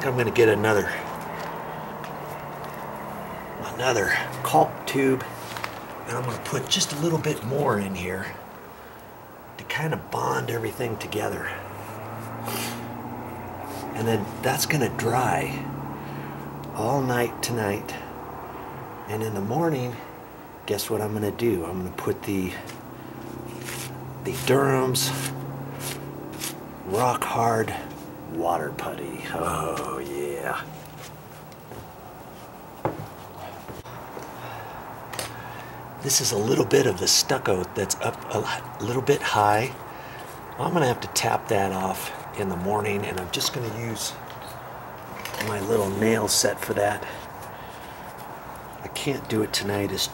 think I'm going to get another caulk tube, and I'm going to put just a little bit more in here to kind of bond everything together. And then that's going to dry all night tonight. And in the morning, guess what I'm going to do? I'm going to put the Durham's Rock Hard Water Putty. Oh yeah. This is a little bit of the stucco that's up a little bit high. I'm going to have to tap that off in the morning, and I'm just going to use my little nail set for that. I can't do it tonight. It's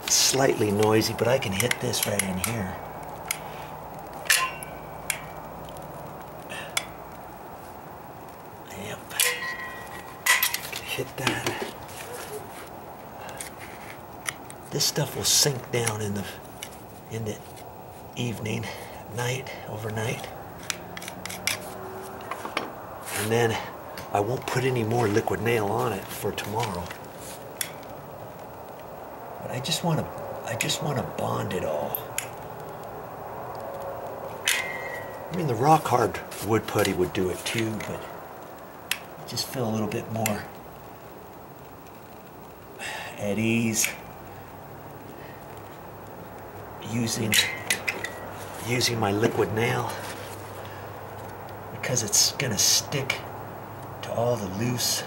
slightly noisy, but I can hit this right in here. Yep. Can hit that. This stuff will sink down in the evening, night, overnight. And then I won't put any more liquid nail on it for tomorrow. But I just want to bond it all. I mean, the Rock Hard wood putty would do it too, but I just feel a little bit more at ease using my liquid nail, because it's gonna stick to all the loose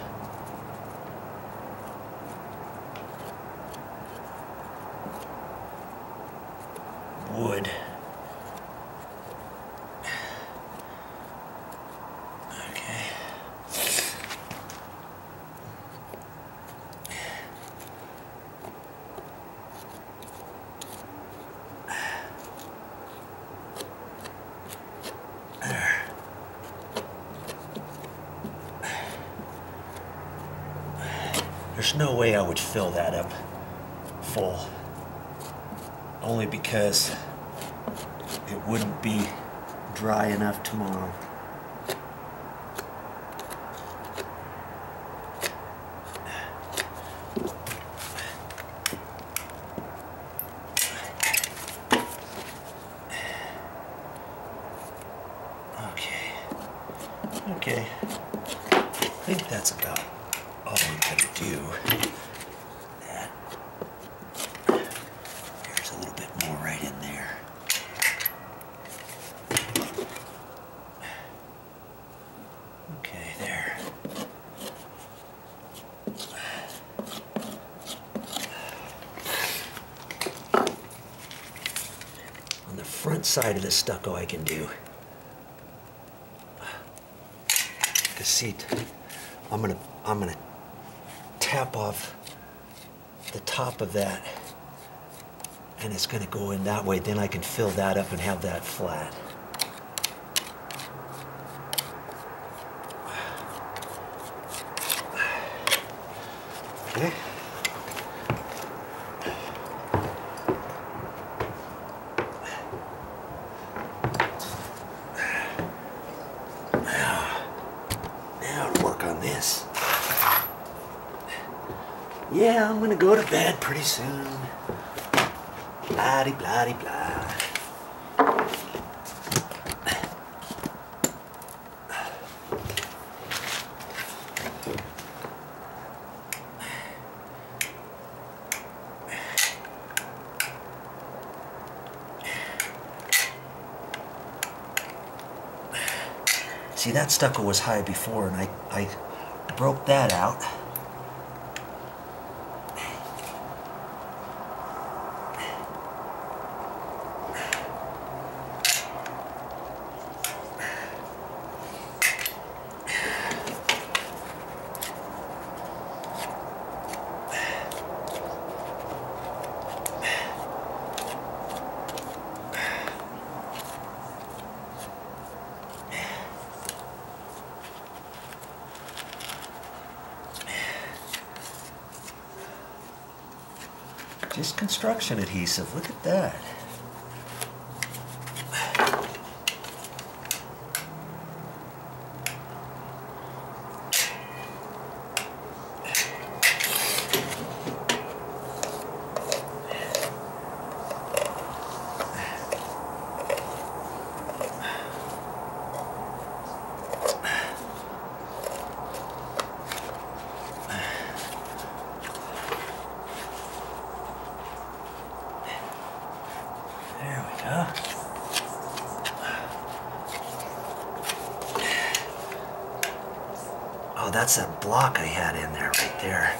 wood. Okay. There's no way I would fill that up full, only because it wouldn't be dry enough tomorrow. Okay, I think that's about all I'm gonna do. There's a little bit more right in there. Okay, there. On the front side of the stucco I can do the seat. I'm gonna tap off the top of that, and it's gonna go in that way. Then I can fill that up and have that flat. Okay. Now to work on this. Yeah, I'm gonna go to bed pretty soon. Blah-de, blah-de, blah. See, that stucco was high before, and I broke that out. Just construction adhesive, look at that. go. Oh, that's that block I had in there right there.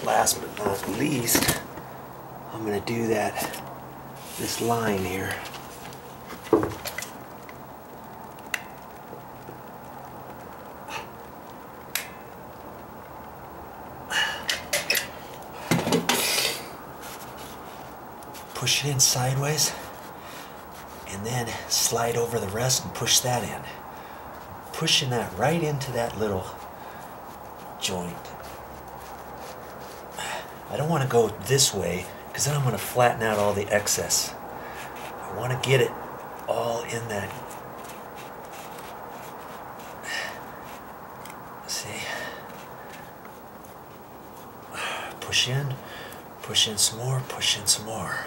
Last but not least, I'm going to do this line here. Push it in sideways and then slide over the rest and push that in. Pushing that right into that little joint. I don't want to go this way because then I'm going to flatten out all the excess. I want to get it all in that. See? Push in some more, push in some more.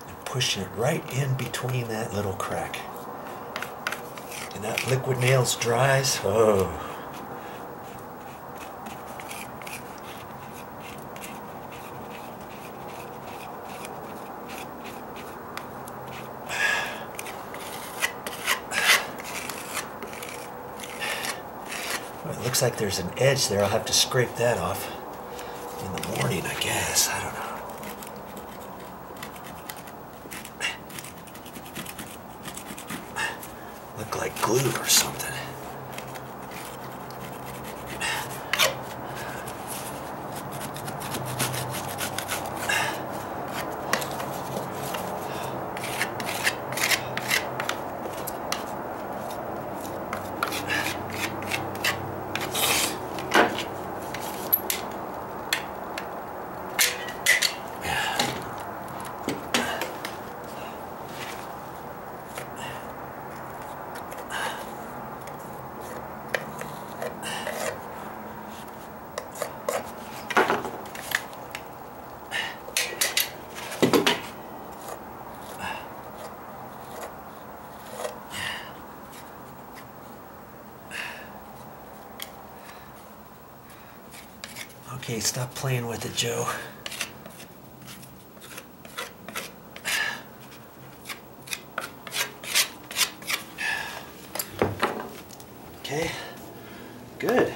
And push it right in between that little crack. And that liquid nails dries. Oh. Well, it looks like there's an edge there. I'll have to scrape that off in the morning, I guess. I don't know. Look like glue or something. Okay, stop playing with it, Joe. Okay, good.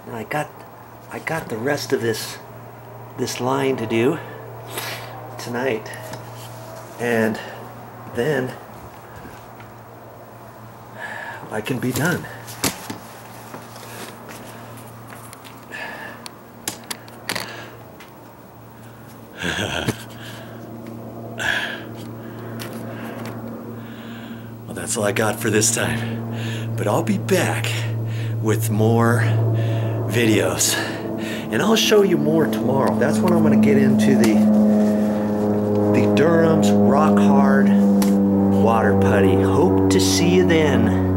Now I got the rest of this line to do tonight, and then I can be done. Well, that's all I got for this time. But I'll be back with more videos. And I'll show you more tomorrow. That's when I'm going to get into the Durham's Rock Hard Water Putty. Hope to see you then.